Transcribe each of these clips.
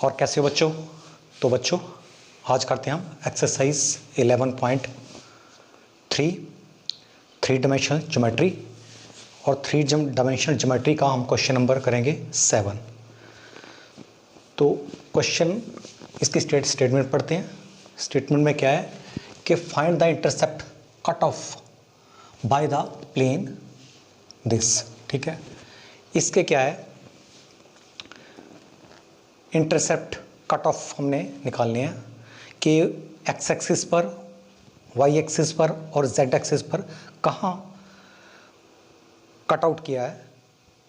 और कैसे हो बच्चों? तो बच्चों आज करते हैं हम एक्सरसाइज 11.3 थ्री डायमेंशनल ज्योमेट्री और थ्री डायमेंशनल ज्योमेट्री का हम क्वेश्चन नंबर करेंगे 7। तो क्वेश्चन इसकी स्टेटमेंट पढ़ते हैं। स्टेटमेंट में क्या है कि find the intercept cut off by the plane this. ठीक है, इसके क्या है, इंटरसेप्ट कट ऑफ हमने निकालने हैं कि एक्स एक्सिस पर, वाई एक्सिस पर और जेड एक्सिस पर कहाँ कट आउट किया है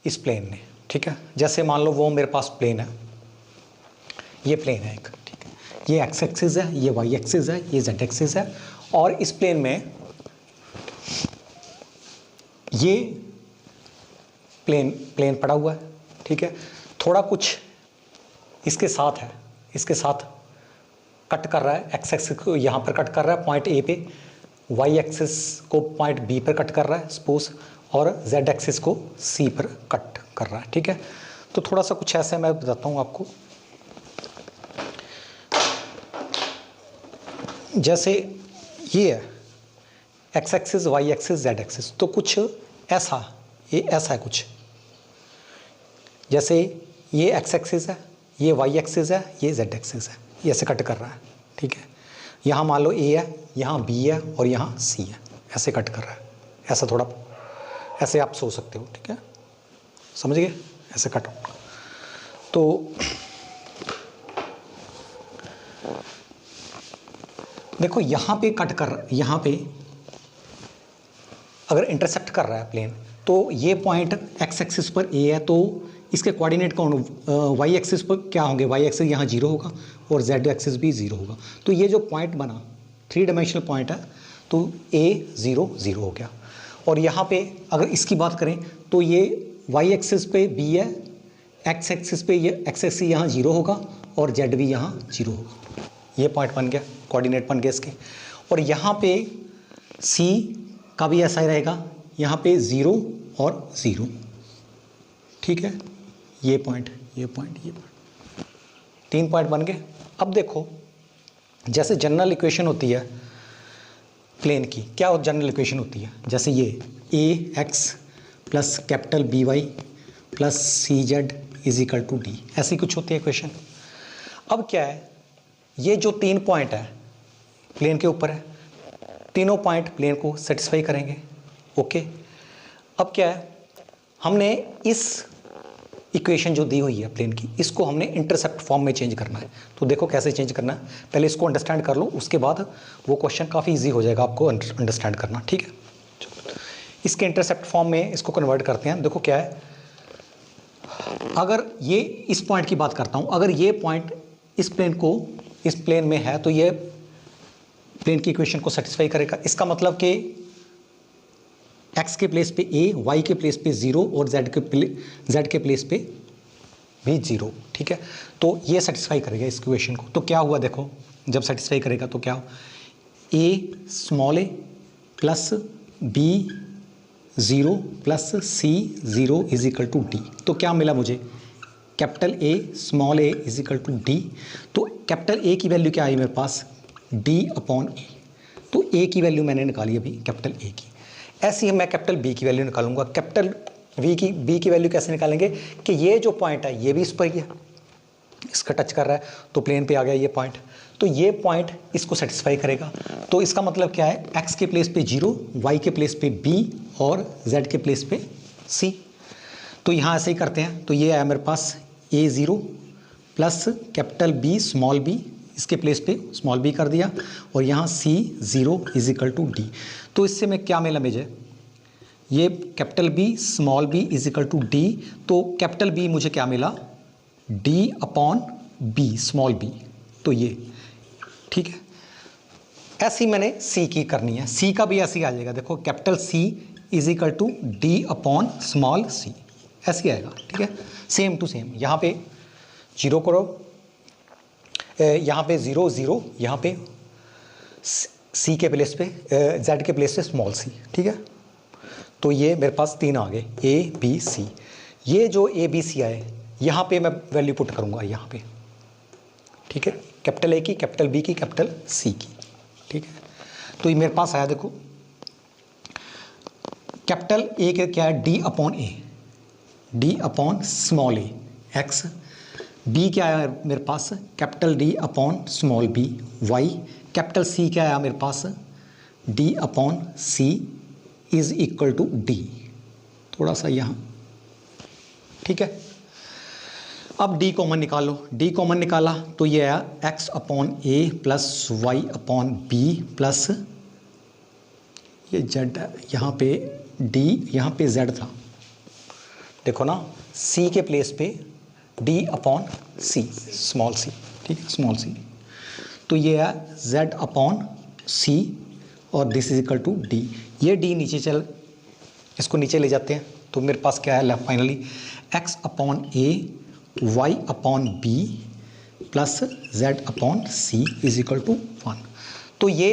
इस प्लेन ने। ठीक है, जैसे मान लो वो मेरे पास प्लेन है, ये प्लेन है एक, ठीक है, ये एक्स एक्सिस है, ये वाई एक्सिस है, ये जेड एक्सिस है और इस प्लेन में ये प्लेन पड़ा हुआ है। ठीक है, थोड़ा कुछ इसके साथ है, इसके साथ कट कर रहा है, एक्स एक्सिस को यहाँ पर कट कर रहा है पॉइंट ए पे, वाई एक्सिस को पॉइंट बी पर कट कर रहा है सपोज, और जेड एक्सिस को सी पर कट कर रहा है। ठीक है, तो थोड़ा सा कुछ ऐसा मैं बताता हूँ आपको। जैसे ये है X axis, Y axis, Z axis, तो कुछ ऐसा, ये ऐसा है कुछ, जैसे ये एक्स एक्सिस है, ये वाई एक्सिस है, ये जेड एक्सिस है, ये ऐसे कट कर रहा है। ठीक है, यहाँ मान लो ए है, यहाँ बी है और यहाँ सी है, ऐसे कट कर रहा है। ऐसा थोड़ा ऐसे आप सोच सकते हो। ठीक है, समझ गए, ऐसे कट। तो देखो यहाँ पे कट कर, यहाँ पे अगर इंटरसेक्ट कर रहा है प्लेन, तो ये पॉइंट एक्स एक्सिस पर ए है, तो इसके कोऑर्डिनेट कौन, वाई एक्सिस पर क्या होंगे, वाई एक्सिस यहाँ 0 होगा और जेड एक्सिस भी 0 होगा। तो ये जो पॉइंट बना थ्री डायमेंशनल पॉइंट है, तो ए 0 0 हो गया। और यहाँ पे अगर इसकी बात करें तो ये वाई एक्सिस पे बी है, एक्स एक्सिस पे ये एक्स एक्सिस यहाँ 0 होगा और जेड भी यहाँ 0 होगा। ये पॉइंट बन गया, कोऑर्डिनेट बन गया इसके। और यहाँ पे सी का भी ऐसा ही रहेगा, यहाँ पे 0 और 0। ठीक है, ये पॉइंट, ये पॉइंट, ये पॉइंट, 3 पॉइंट बन गए। अब देखो, जैसे जनरल इक्वेशन होती है प्लेन की, क्या जनरल इक्वेशन होती है, जैसे ये A X plus capital B Y plus C Z is equal to D, ऐसी कुछ होती है इक्वेशन। अब क्या है, ये जो 3 पॉइंट है प्लेन के ऊपर है, तीनों पॉइंट प्लेन को सेटिस्फाई करेंगे। ओके, अब क्या है, हमने इस इक्वेशन जो दी हुई है प्लेन की, इसको हमने इंटरसेप्ट फॉर्म में चेंज करना है। तो देखो कैसे चेंज करना है, पहले इसको अंडरस्टैंड कर लो, उसके बाद वो क्वेश्चन काफ़ी इजी हो जाएगा आपको अंडरस्टैंड करना। ठीक है, इसके इंटरसेप्ट फॉर्म में इसको कन्वर्ट करते हैं। देखो क्या है, अगर ये इस पॉइंट की बात करता हूँ, अगर ये पॉइंट इस प्लेन को, इस प्लेन में है, तो ये प्लेन की इक्वेशन को सेटिस्फाई करेगा। इसका मतलब कि एक्स के प्लेस पे ए, वाई के प्लेस पे 0 और जेड के प्लेस पे भी 0। ठीक है, तो ये सेटिस्फाई करेगा इस इक्वेशन को। तो क्या हुआ, देखो जब सेटिस्फाई करेगा तो क्या हो, A small A plus B 0 plus C 0 is equal to D. तो क्या मिला मुझे, capital A small A is equal to D. तो कैपिटल ए की वैल्यू क्या आई मेरे पास, डी अपॉन ए। तो ए की वैल्यू मैंने निकाली अभी, कैपिटल ए की। ऐसी मैं कैपिटल बी की वैल्यू निकालूंगा। कैपिटल बी की वैल्यू कैसे निकालेंगे कि ये जो पॉइंट है ये भी इस पर ही है, इसका टच कर रहा है, तो प्लेन पे आ गया ये पॉइंट, तो ये पॉइंट इसको सेटिस्फाई करेगा। तो इसका मतलब क्या है, एक्स के प्लेस पे 0, वाई के प्लेस पे बी और जेड के प्लेस पे सी। तो यहाँ ऐसे ही करते हैं। तो ये आया मेरे पास A 0 plus capital B small B, इसके प्लेस पे स्मॉल बी कर दिया, और यहाँ C 0 is equal to D. तो इससे मैं क्या मिला मुझे, ये capital B small B is equal to D. तो कैपिटल बी मुझे क्या मिला, D upon B small B. तो ये ठीक है, ऐसी मैंने सी की करनी है, सी का भी ऐसे ही आ जाएगा। देखो capital C is equal to D upon small C, ऐसे आएगा। ठीक है, सेम टू सेम, यहाँ पे 0 करो, यहाँ पे 0 0, यहाँ पे सी के प्लेस पे, जेड के प्लेस पे स्मॉल सी। ठीक है, तो ये मेरे पास 3 आ गए, ए बी सी। ये जो ए बी सी आए, यहाँ पे मैं वैल्यू पुट करूँगा, यहाँ पे ठीक है, कैपिटल ए की, कैपिटल बी की, कैपिटल सी की, ठीक है। तो ये मेरे पास आया, देखो कैपिटल ए का क्या है, D upon A, D upon small A X, B क्या आया मेरे पास, capital D upon small B Y, capital C क्या आया मेरे पास, D upon C is equal to D, थोड़ा सा यहाँ, ठीक है। अब डी कॉमन निकाल लो, डी कॉमन निकाला तो ये आया X upon A plus Y upon B plus ये जेड, यहाँ पे डी, यहाँ पे जेड था, देखो ना, सी के प्लेस पे डी अपॉन सी, स्मॉल सी, ठीक है, स्मॉल सी, तो ये है जेड अपॉन सी और this is equal to D. ये डी नीचे चल, इसको नीचे ले जाते हैं, तो मेरे पास क्या है finally, X upon A Y upon B plus Z upon C is equal to 1। तो ये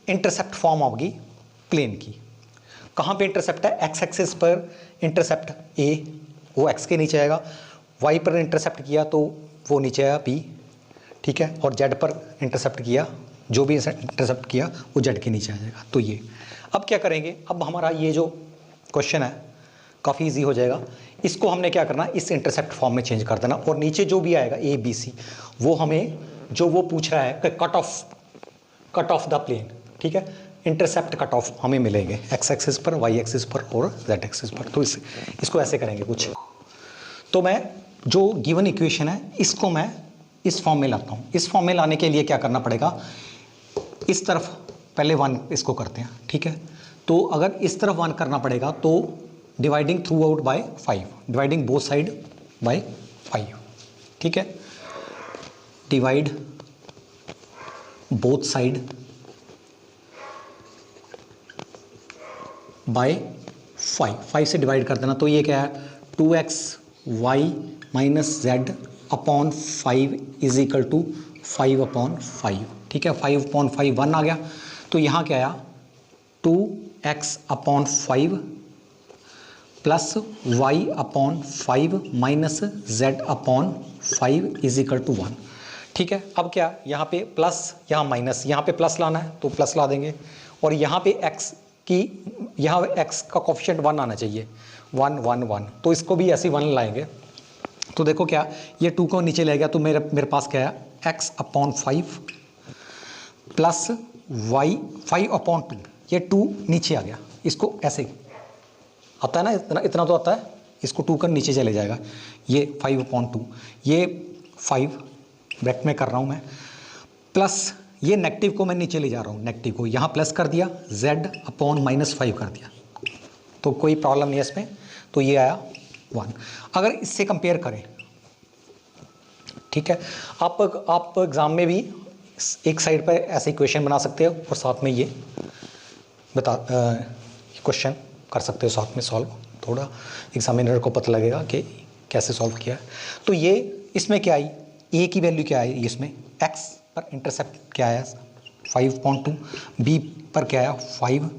इंटरसेप्ट फॉर्म होगी प्लेन की। कहाँ पे इंटरसेप्ट है, एक्स एक्सिस पर इंटरसेप्ट ए, वो एक्स के नीचे आएगा, वाई पर इंटरसेप्ट किया तो वो नीचे आया बी, ठीक है, और जेड पर इंटरसेप्ट किया, जो भी इंटरसेप्ट किया वो जेड के नीचे आ जाएगा। तो ये अब क्या करेंगे, अब हमारा ये जो क्वेश्चन है काफ़ी इजी हो जाएगा। इसको हमने क्या करना, इस इंटरसेप्ट फॉर्म में चेंज कर देना, और नीचे जो भी आएगा ए बी सी, वो हमें जो वो पूछ रहा है कट ऑफ द प्लेन, ठीक है, इंटरसेप्ट कट ऑफ हमें मिलेंगे एक्स एक्सिस पर, वाई एक्सिस पर और जेड एक्सिस पर। तो इसको ऐसे करेंगे कुछ, तो मैं जो गिवन इक्वेशन है इसको मैं इस फॉर्म में लाता हूँ। इस फॉर्म में लाने के लिए क्या करना पड़ेगा, इस तरफ पहले 1 इसको करते हैं, ठीक है। तो अगर इस तरफ 1 करना पड़ेगा तो dividing through out by 5, dividing both side by 5, ठीक है, डिवाइड बोथ साइड बाय 5 से डिवाइड कर देना, तो ये क्या है 2x y minus Z upon 5 is equal to 5 upon 5, ठीक है, 5 अपॉन 5 1 आ गया, तो यहाँ क्या आया 2x upon 5 plus y upon 5 minus z upon 5 is equal to 1, ठीक है। अब क्या, यहाँ पे प्लस, यहाँ माइनस, यहाँ पे प्लस लाना है तो प्लस ला देंगे, और यहाँ पे x की, यहाँ x का कोफिशिएंट 1 आना चाहिए, 1 1 1, तो इसको भी ऐसे 1 लाएंगे। तो देखो क्या, ये 2 को नीचे ले गया, तो मेरे पास क्या है x upon 5 plus y 5 upon 2, ये 2 नीचे आ गया, इसको ऐसे आता है ना, इतना तो आता है, इसको 2 कर नीचे चले जाएगा, ये 5 अपॉन 2, ये 5 ब्रैकेट में कर रहा हूँ मैं, प्लस ये नेगेटिव को मैं नीचे ले जा रहा हूँ, नेगेटिव को यहाँ प्लस कर दिया, z अपॉन माइनस 5 कर दिया, तो कोई प्रॉब्लम नहीं है इसमें, तो ये आया 1। अगर इससे कंपेयर करें, ठीक है, आप एग्ज़ाम में भी एक साइड पर ऐसे इक्वेशन बना सकते हो और साथ में ये क्वेश्चन कर सकते हो साथ में सॉल्व, थोड़ा एग्जामिनर को पता लगेगा कि कैसे सॉल्व किया है। तो ये इसमें क्या आई, ए की वैल्यू क्या आई, इसमें एक्स पर इंटरसेप्ट क्या आया 5.2, बी पर क्या आया 5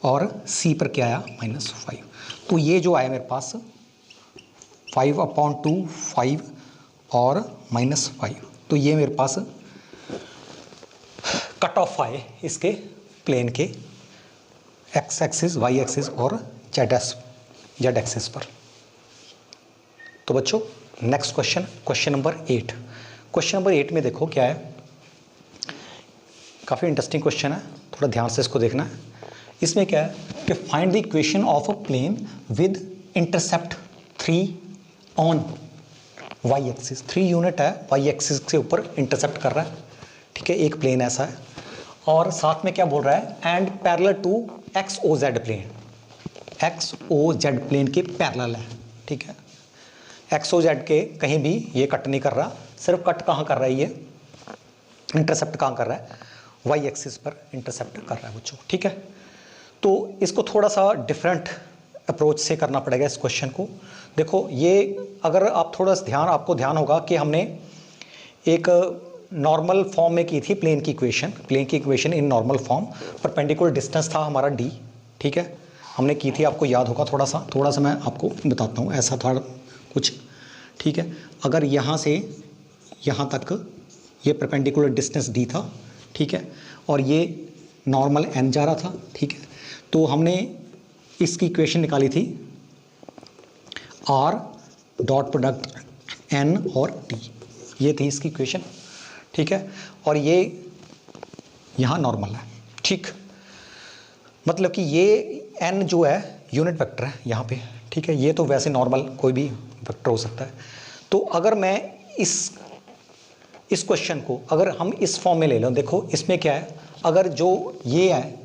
और सी पर क्या आया -5। तो ये जो आया मेरे पास 5/2 5 और -5, तो ये मेरे पास कट ऑफ आए इसके प्लेन के एक्स एक्सिस, वाई एक्सिस और जेड एक्सिस पर। तो बच्चों next question number 8। Question number 8 में देखो क्या है, काफ़ी इंटरेस्टिंग क्वेश्चन है, थोड़ा ध्यान से इसको देखना है। इसमें क्या है कि find the equation of a plane with intercept 3 on Y axis. 3 unit है, वाई एक्सिस के ऊपर इंटरसेप्ट कर रहा है, ठीक है, एक प्लेन ऐसा है, और साथ में क्या बोल रहा है, and parallel to X O Z plane, X O Z plane के पैरेलल है, ठीक है, एक्स ओ जेड के कहीं भी ये कट नहीं कर रहा, सिर्फ कट कहाँ कर रहा है, ये इंटरसेप्ट कहाँ कर रहा है, वाई एक्सिस पर इंटरसेप्ट कर रहा है बच्चों, ठीक है। तो इसको थोड़ा सा डिफरेंट अप्रोच से करना पड़ेगा इस क्वेश्चन को। देखो ये अगर आप थोड़ा सा आपको ध्यान होगा कि हमने एक नॉर्मल फॉर्म में की थी प्लेन की equation in normal form, perpendicular distance था हमारा d, ठीक है, हमने की थी, आपको याद होगा थोड़ा सा मैं आपको बताता हूँ, ऐसा था कुछ, ठीक है। अगर यहाँ से यहाँ तक ये परपेंडिकुलर डिस्टेंस डी था, ठीक है, और ये नॉर्मल एन जा रहा था, ठीक है। तो हमने इसकी इक्वेशन निकाली थी आर डॉट प्रोडक्ट एन और टी, ये थी इसकी इक्वेशन, ठीक है। और ये यहाँ नॉर्मल है, ठीक, मतलब कि ये एन जो है यूनिट वेक्टर है यहाँ पे, ठीक है। ये तो वैसे नॉर्मल कोई भी वेक्टर हो सकता है। तो अगर मैं इस क्वेश्चन को अगर हम इस फॉर्म में ले लें, देखो इसमें क्या है, अगर जो ये है,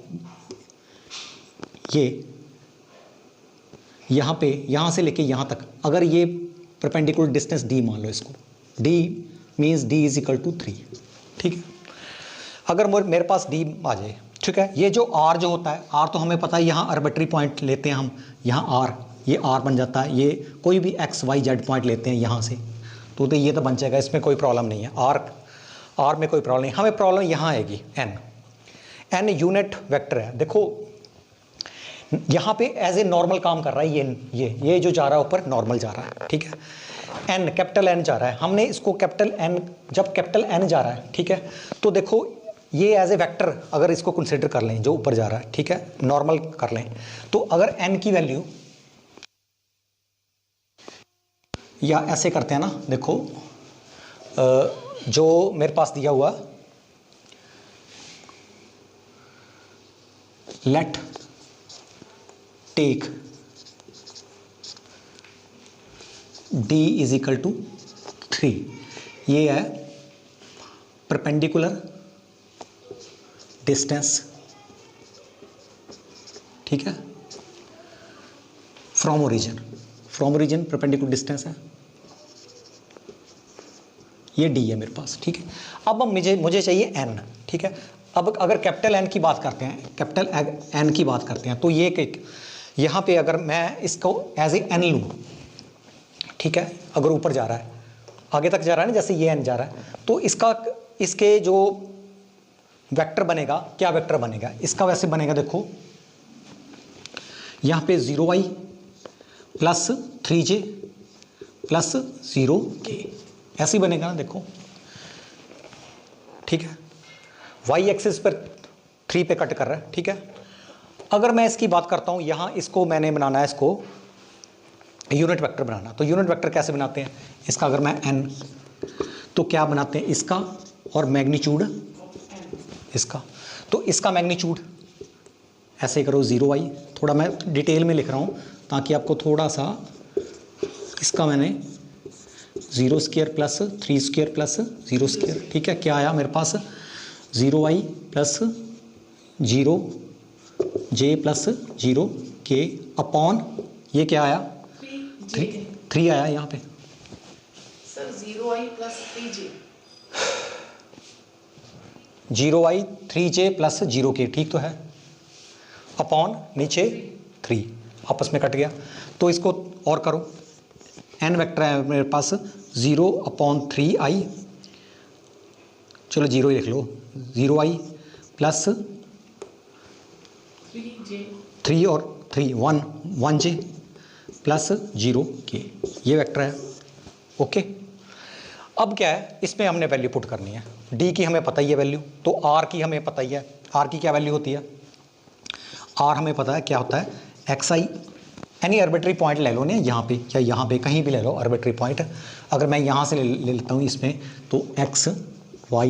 ये यहाँ पे यहाँ से लेके यहाँ तक, अगर ये परपेंडिकुलर डिस्टेंस डी मान लो इसको, D means D is equal to 3, ठीक है। अगर मेरे पास डी आ जाए, ठीक है, ये जो आर जो होता है, आर तो हमें पता है, यहाँ आर्बिट्री पॉइंट लेते हैं हम, यहाँ आर, ये आर बन जाता है, ये कोई भी एक्स वाई जेड पॉइंट लेते हैं यहाँ से, तो ये तो बन जाएगा, इसमें कोई प्रॉब्लम नहीं है, आर में कोई प्रॉब्लम नहीं। हमें प्रॉब्लम यहाँ आएगी, एन यूनिट वेक्टर है। देखो यहाँ पे एज ए नॉर्मल काम कर रहा है, ये जो जा रहा है ऊपर नॉर्मल जा रहा है, ठीक है। एन कैपिटल एन जा रहा है, हमने इसको कैपिटल एन, जब कैपिटल एन जा रहा है, ठीक है, तो देखो ये एज ए वेक्टर अगर इसको कंसिडर कर लें जो ऊपर जा रहा है, ठीक है, नॉर्मल कर लें, तो अगर एन की वैल्यू, या ऐसे करते हैं ना, देखो जो मेरे पास दिया हुआ, let take D is equal to 3, ये है परपेंडिकुलर डिस्टेंस, ठीक है, फ्रॉम ओरिजिन परपेंडिकुलर डिस्टेंस है, ये डी है मेरे पास, ठीक है। अब मुझे चाहिए एन, ठीक है। अब अगर कैपिटल एन की बात करते हैं, कैपिटल एन की बात करते हैं, तो ये यहाँ पे अगर मैं इसको एज ए एन लूँ, ठीक है, अगर ऊपर जा रहा है, आगे तक जा रहा है ना, जैसे ये एन जा रहा है, तो इसके जो वेक्टर बनेगा, क्या वेक्टर बनेगा इसका, वैसे बनेगा, देखो यहाँ पे 0y plus 3j plus 0k, ऐसे ही बनेगा ना, देखो, ठीक है। y एक्सिस पर 3 पे कट कर रहा है, ठीक है। अगर मैं इसकी बात करता हूँ, यहाँ इसको मैंने बनाना है, इसको यूनिट वेक्टर बनाना, तो यूनिट वेक्टर कैसे बनाते हैं, इसका अगर मैं n, तो क्या बनाते हैं, इसका और मैग्नीट्यूड इसका, तो इसका मैग्नीट्यूड ऐसे करो 0y, थोड़ा मैं डिटेल में लिख रहा हूँ ताकि आपको थोड़ा सा, इसका मैंने 0 square plus 3 square plus 0 square, ठीक है, क्या आया मेरे पास 0y plus 0j plus 0k upon, ये क्या आया 3 आया यहाँ पे sir, 0y plus 3j, 0y 3j plus 0k, ठीक तो है, अपॉन नीचे 3, आपस में कट गया। तो इसको और करो, एन वेक्टर है मेरे पास 0 अपॉन 3i, चलो 0 ही लिख लो, 0i प्लस 3 और 3 1j प्लस 0k, ये वेक्टर है, ओके। अब क्या है, इसमें हमने वैल्यू पुट करनी है, d की हमें पता ही है वैल्यू, तो r की हमें पता ही है, r की क्या वैल्यू होती है, r हमें पता है क्या होता है, xi, एनी आर्बिट्री पॉइंट ले लो ना, यहाँ पे या यहाँ पे कहीं भी ले लो आर्बिट्री पॉइंट, अगर मैं यहाँ से ले लेता हूँ इसमें, तो x y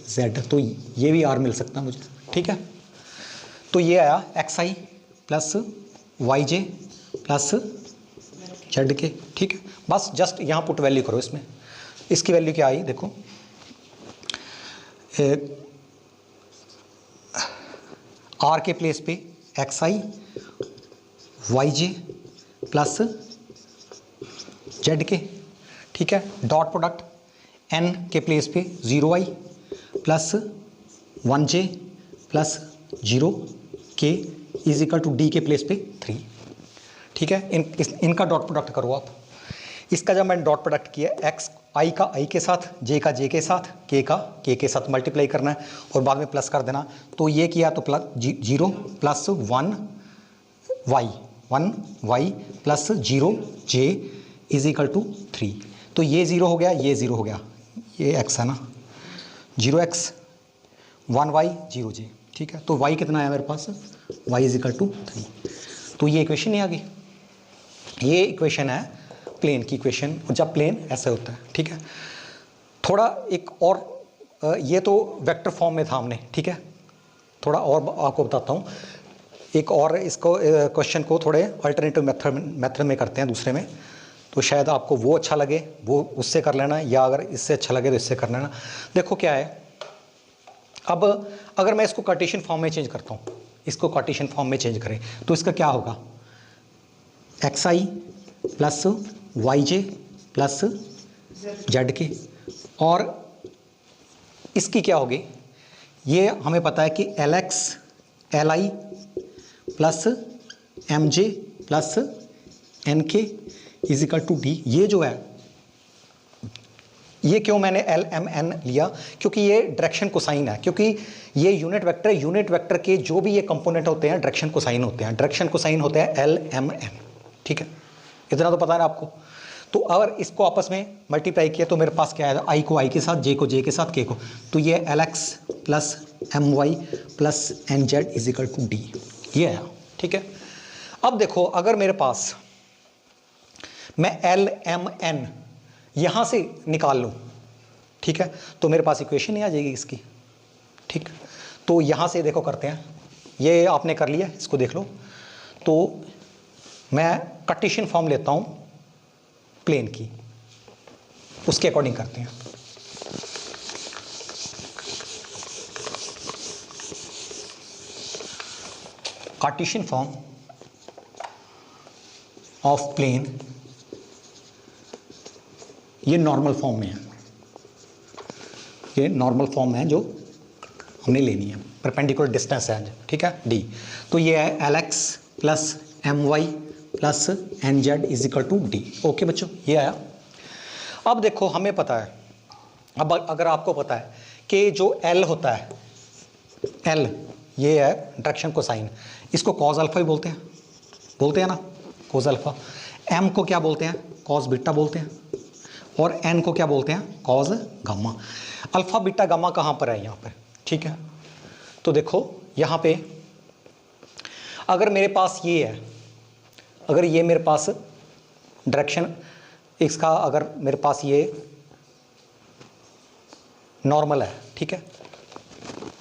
z, तो ये भी r मिल सकता है मुझे, ठीक है। तो ये आया xi plus yj plus z के, ठीक है। बस जस्ट यहाँ पुट वैल्यू करो इसमें, इसकी वैल्यू क्या आई देखो, r के प्लेस पे xi yj प्लस z के, ठीक है, डॉट प्रोडक्ट n के प्लेस पे 0y plus 1j plus 0k is equal to D के प्लेस पे 3, ठीक है। इनका डॉट प्रोडक्ट करो आप, इसका जब मैंने डॉट प्रोडक्ट किया, x i का i के साथ, j का j के साथ, k का k के साथ मल्टीप्लाई करना है और बाद में प्लस कर देना, तो ये किया तो plus 0 plus 1y plus 0j is equal to 3, तो ये 0 हो गया, ये 0 हो गया, ये x है ना, 0x 1y 0j, ठीक है। तो y कितना है मेरे पास, y इज इक्वल टू 3। तो ये इक्वेशन नहीं आ गई, ये इक्वेशन है प्लेन की इक्वेशन, जब प्लेन ऐसे होता है, ठीक है। थोड़ा एक और ये तो वेक्टर फॉर्म में था हमने, ठीक है। थोड़ा और आपको बताता हूँ, एक और इसको क्वेश्चन को थोड़े अल्टरनेटिव मेथड में करते हैं दूसरे में, तो शायद आपको वो अच्छा लगे, वो उससे कर लेना, या अगर इससे अच्छा लगे तो इससे कर लेना। देखो क्या है, अब अगर मैं इसको कार्टेशियन फॉर्म में चेंज करता हूँ, इसको कार्टेशियन फॉर्म में चेंज करें तो इसका क्या होगा, xi plus yj plus zk, और इसकी क्या होगी, ये हमें पता है कि lx li plus mj plus nk is equal to D. ये जो है, ये क्यों मैंने एल एम एन लिया, क्योंकि ये डायरेक्शन कोसाइन है, क्योंकि ये यूनिट वेक्टर है, यूनिट वेक्टर के जो भी ये कंपोनेंट होते हैं डायरेक्शन कोसाइन होते हैं, डायरेक्शन कोसाइन होते हैं एल एम एन, ठीक है। इतना तो पता है ना आपको। तो अगर इसको आपस में मल्टीप्लाई किया तो मेरे पास क्या आएगा, आई को आई के साथ, जे को जे के साथ, के को, तो ये L X plus M Y plus N Z is equal to D, ये है, ठीक है। अब देखो, अगर मेरे पास मैं एल एम एन यहाँ से निकाल लूँ, ठीक है, तो मेरे पास इक्वेशन नहीं आ जाएगी इसकी, ठीक। तो यहाँ से देखो करते हैं, ये आपने कर लिया, इसको देख लो। तो मैं कार्टेशियन फॉर्म लेता हूँ प्लेन की, उसके अकॉर्डिंग करते हैं। कार्टेशियन फॉर्म ऑफ प्लेन, ये नॉर्मल फॉर्म में है, ये नॉर्मल फॉर्म है जो हमने लेनी है, परपेंडिकुलर डिस्टेंस है, ठीक है, डी। तो ये है L X plus M Y plus N Z is equal to D. Okay बच्चों, ये आया। अब देखो, हमें पता है, अब अगर आपको पता है कि जो एल होता है, एल ये है डायरेक्शन कोसाइन, इसको कॉज अल्फा ही बोलते हैं ना, कॉज अल्फा। एम को क्या बोलते हैं, कॉज बीटा बोलते हैं, और एन को क्या बोलते हैं, cause gamma. Alpha beta gamma कहाँ पर है, यहाँ पर, ठीक है। तो देखो यहाँ पे अगर मेरे पास ये है, अगर ये मेरे पास डायरेक्शन इसका, अगर मेरे पास ये नॉर्मल है, ठीक है,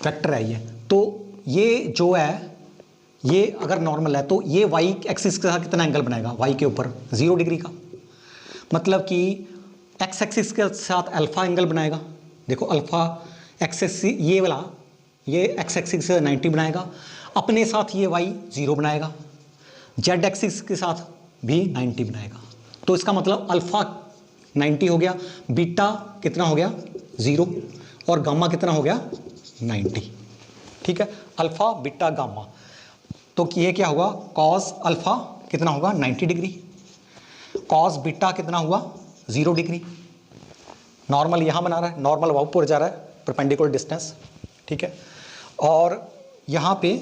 वेक्टर है ये, तो ये जो है, ये अगर नॉर्मल है तो ये वाई एक्सिस के साथ कितना एंगल बनाएगा, वाई के ऊपर 0 डिग्री का, मतलब कि एक्स एक्सिस के साथ अल्फा एंगल बनाएगा। देखो अल्फा एक्सिस ये वाला, ये एक्स एक्सिस से 90 बनाएगा, अपने साथ ये वाई 0 बनाएगा, जेड एक्सिस के साथ भी 90 बनाएगा। तो इसका मतलब अल्फा 90 हो गया, बीटा कितना हो गया 0, और गामा कितना हो गया 90, ठीक है, अल्फा बीटा गामा। तो ये क्या होगा, कॉस अल्फा कितना होगा 90 डिग्री, कॉस बीटा कितना हुआ 0 डिग्री। नॉर्मल यहाँ बना रहा है, नॉर्मल ऊपर जा रहा है, परपेंडिकुलर डिस्टेंस, ठीक है, और यहाँ पे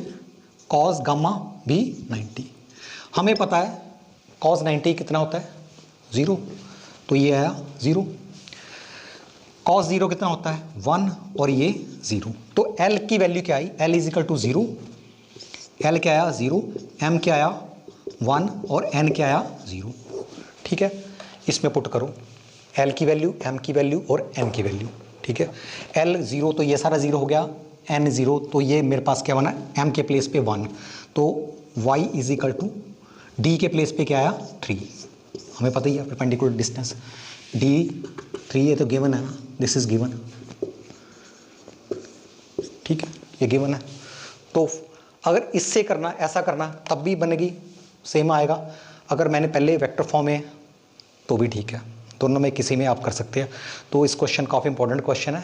कॉस गामा भी 90। हमें पता है कॉस 90 कितना होता है 0, तो ये आया 0। कॉस 0 कितना होता है 1, और ये 0। तो L की वैल्यू क्या आई, L is equal to 0, L क्या आया 0, M क्या आया 1, और N क्या आया 0, ठीक है। इसमें पुट करो L की वैल्यू, M की वैल्यू और N की वैल्यू, ठीक है। L 0 तो ये सारा 0 हो गया, N 0 तो ये मेरे पास क्या बना, M के प्लेस पे 1, तो Y is equal to D के प्लेस पे क्या आया 3। हमें पता ही है परपेंडिकुलर डिस्टेंस D 3, ये तो गिवन है ना, दिस इज गिवन, ठीक है, ये गिवन है। तो अगर इससे करना, ऐसा करना, तब भी बनेगी, सेम आएगा। अगर मैंने पहले वेक्टर फॉर्म में तो भी ठीक है, दोनों में किसी में आप कर सकते हैं। तो इस क्वेश्चन काफ़ी इंपॉर्टेंट क्वेश्चन है,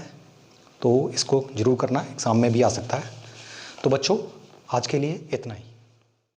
तो इसको जरूर करना, एग्ज़ाम में भी आ सकता है। तो बच्चों आज के लिए इतना ही।